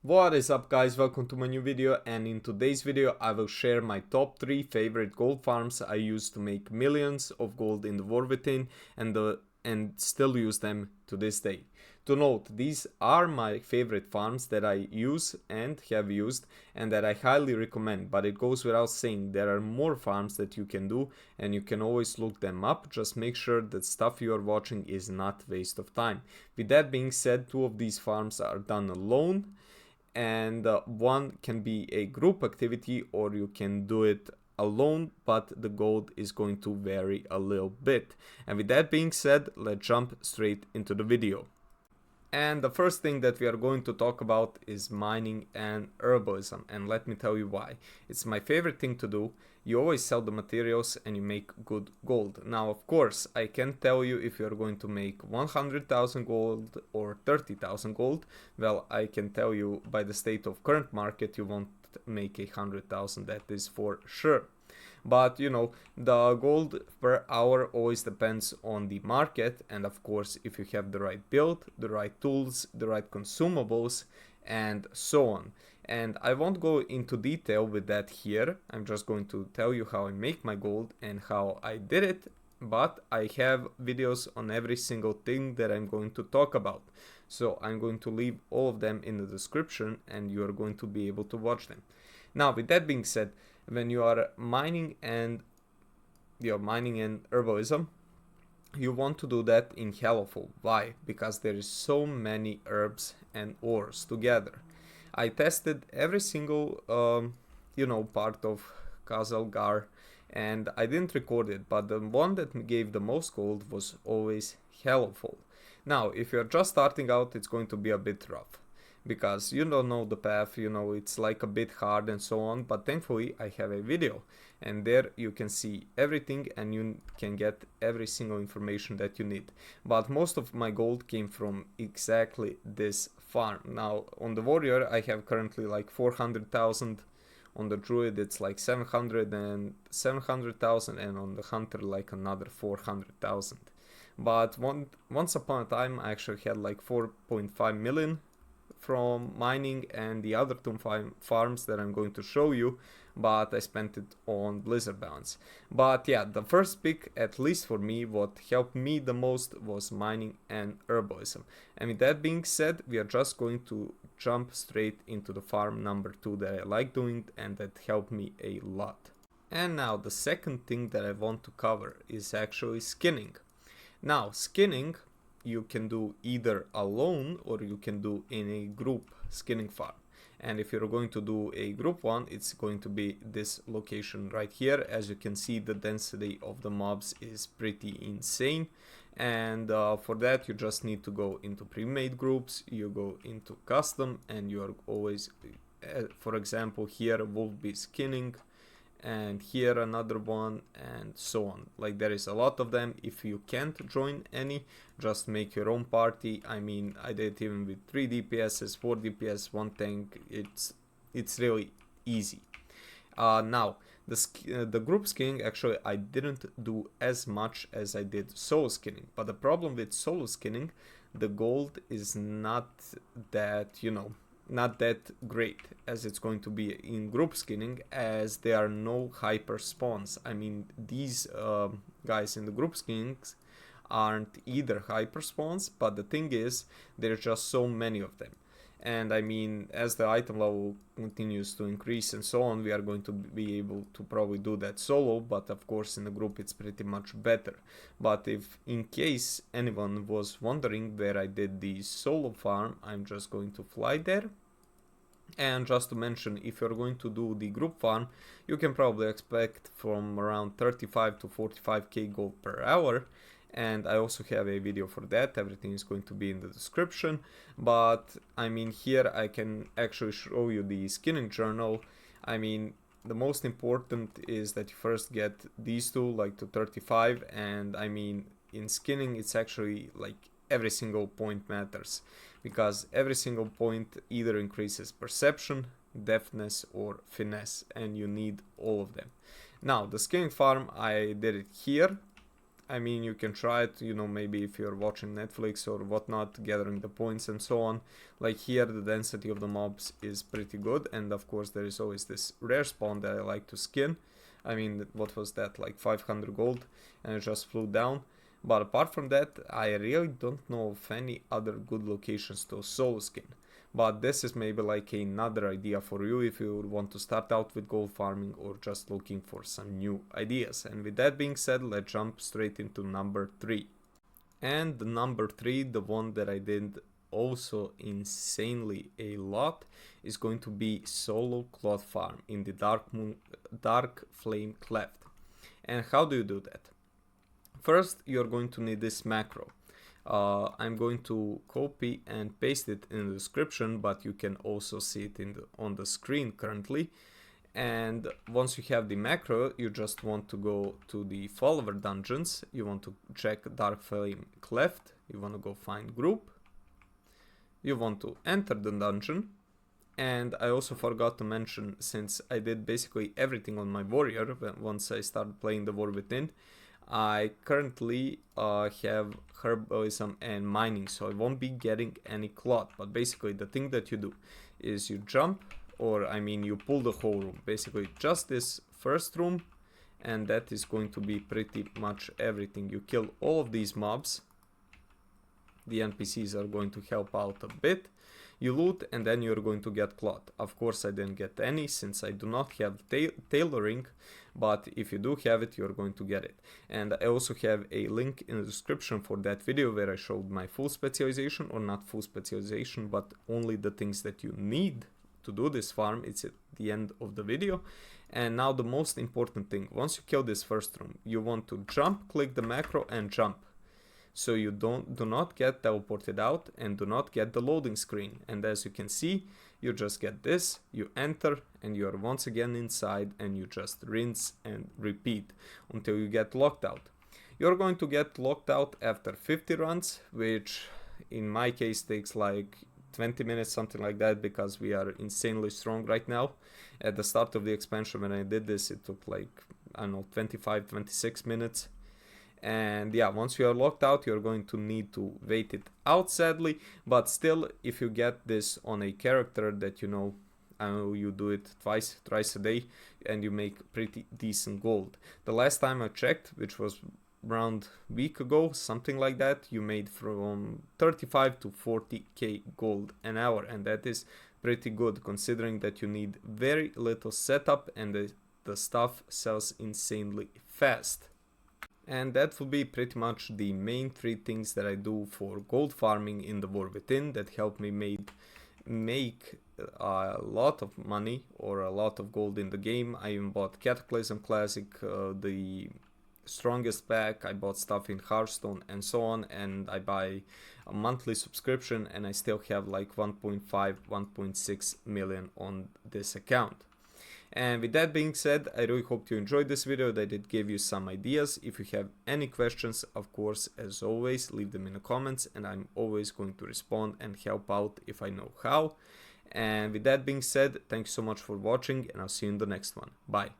What is up, guys? Welcome to my new video, and in today's video I will share my top 3 favorite gold farms I use to make millions of gold in the war within and still use them to this day. To note, these are my favorite farms that I use and have used and that I highly recommend, but it goes without saying there are more farms that you can do and you can always look them up. Just make sure that stuff you are watching is not waste of time. With that being said, 2 of these farms are done alone, and one can be a group activity or you can do it alone, but the gold is going to vary a little bit. And with that being said, let's jump straight into the video. And the first thing that we are going to talk about is mining and herbalism, and let me tell you why. It's my favorite thing to do. You always sell the materials and you make good gold. Now, of course, I can tell you if you're going to make 100,000 gold or 30,000 gold. Well, I can tell you by the state of current market, you won't make 100,000, that is for sure. But you know, the gold per hour always depends on the market, and of course if you have the right build, the right tools, the right consumables, and so on. And I won't go into detail with that here. I'm just going to tell you how I make my gold and how I did it, but I have videos on every single thing that I'm going to talk about. So I'm going to leave all of them in the description and you are going to be able to watch them. Now, with that being said, when you are mining and herbalism, you want to do that in Hellofull. Why? Because there is so many herbs and ores together. I tested every single part of Kazalgar, and I didn't record it, but the one that gave the most gold was always Hellofull. Now, if you're just starting out, it's going to be a bit rough, because you don't know the path, it's like a bit hard and so on, but thankfully I have a video and there you can see everything and you can get every single information that you need. But most of my gold came from exactly this farm. Now on the warrior I have currently like 400,000, on the druid it's like 700,000, and on the hunter like another 400,000. But once upon a time I actually had like 4.5 million from mining and the other 2 farms that I'm going to show you, but I spent it on blizzard balance. But yeah, the first pick, at least for me, what helped me the most was mining and herbalism. And with that being said, we are just going to jump straight into the farm number 2 that I like doing and that helped me a lot. And now the second thing that I want to cover is actually skinning. Now, skinning you can do either alone or you can do in a group skinning farm. And if you're going to do a group one, it's going to be this location right here. As you can see, the density of the mobs is pretty insane. And for that, you just need to go into pre-made groups, you go into custom, and you are always, for example, here will be skinning, and here another one, and so on. Like, there is a lot of them. If you can't join any, just make your own party. I mean, I did it even with 3 DPSs, 4 DPS, 1 tank. It's really easy. Now the group skinning, actually I didn't do as much as I did solo skinning, but the problem with solo skinning, the gold is not that, not that great as it's going to be in group skinning, as there are no hyper spawns. I mean, these guys in the group skinnings aren't either hyper spawns, but the thing is there's just so many of them. And I mean, as the item level continues to increase and so on, we are going to be able to probably do that solo, but of course in the group it's pretty much better. But if in case anyone was wondering where I did the solo farm, I'm just going to fly there. And just to mention, if you're going to do the group farm, you can probably expect from around 35 to 45k gold per hour. And I also have a video for that. Everything is going to be in the description. But I mean, here I can actually show you the skinning journal. I mean, the most important is that you first get these 2 like to 35, and I mean, in skinning it's actually like every single point matters, because every single point either increases perception, deftness, or finesse, and you need all of them. Now the skinning farm, I did it here. I mean, you can try it, you know, maybe if you're watching Netflix or whatnot, gathering the points and so on. Like here, the density of the mobs is pretty good, and of course there is always this rare spawn that I like to skin. I mean, what was that, like 500 gold, and it just flew down. But apart from that, I really don't know of any other good locations to solo skin. But this is maybe like another idea for you if you want to start out with gold farming or just looking for some new ideas. And with that being said, let's jump straight into number 3. And the number 3, the one that I did also insanely a lot, is going to be solo cloth farm in the dark flame cleft. And how do you do that? First, you're going to need this macro. I'm going to copy and paste it in the description, but you can also see it on the screen currently. And once you have the macro, you just want to go to the follower dungeons. You want to check Dark Flame Cleft. You want to go find group. You want to enter the dungeon. And I also forgot to mention, since I did basically everything on my warrior once I started playing the War Within, I currently have Herbalism and mining, so I won't be getting any cloth. But basically the thing that you do is you jump, or I mean you pull the whole room, basically just this first room, and that is going to be pretty much everything. You kill all of these mobs, the NPCs are going to help out a bit. You loot, and then you're going to get cloth. Of course I didn't get any since I do not have tailoring, but if you do have it, you're going to get it. And I also have a link in the description for that video where I showed my full specialization, or not full specialization, but only the things that you need to do this farm. It's at the end of the video. And now the most important thing, once you kill this first room, you want to jump, click the macro and jump. So you do not get teleported out and do not get the loading screen. And as you can see, you just get this, you enter, and you are once again inside, and you just rinse and repeat until you get locked out. You're going to get locked out after 50 runs, which in my case takes like 20 minutes, something like that, because we are insanely strong right now. At the start of the expansion when I did this, it took like, I don't know, 25-26 minutes. And yeah, once you are locked out, you're going to need to wait it out, sadly. But still, if you get this on a character that you know, I know you do it thrice a day, and you make pretty decent gold. The last time I checked, which was around a week ago, something like that, you made from 35 to 40k gold an hour, and that is pretty good considering that you need very little setup and the stuff sells insanely fast. And that will be pretty much the main 3 things that I do for gold farming in the War Within that help me make a lot of money or a lot of gold in the game. I even bought Cataclysm Classic, the strongest pack, I bought stuff in Hearthstone and so on, and I buy a monthly subscription, and I still have like 1.6 million on this account. And with that being said, I really hope you enjoyed this video, that it gave you some ideas. If you have any questions, of course, as always, leave them in the comments, and I'm always going to respond and help out if I know how. And with that being said, thank you so much for watching, and I'll see you in the next one. Bye.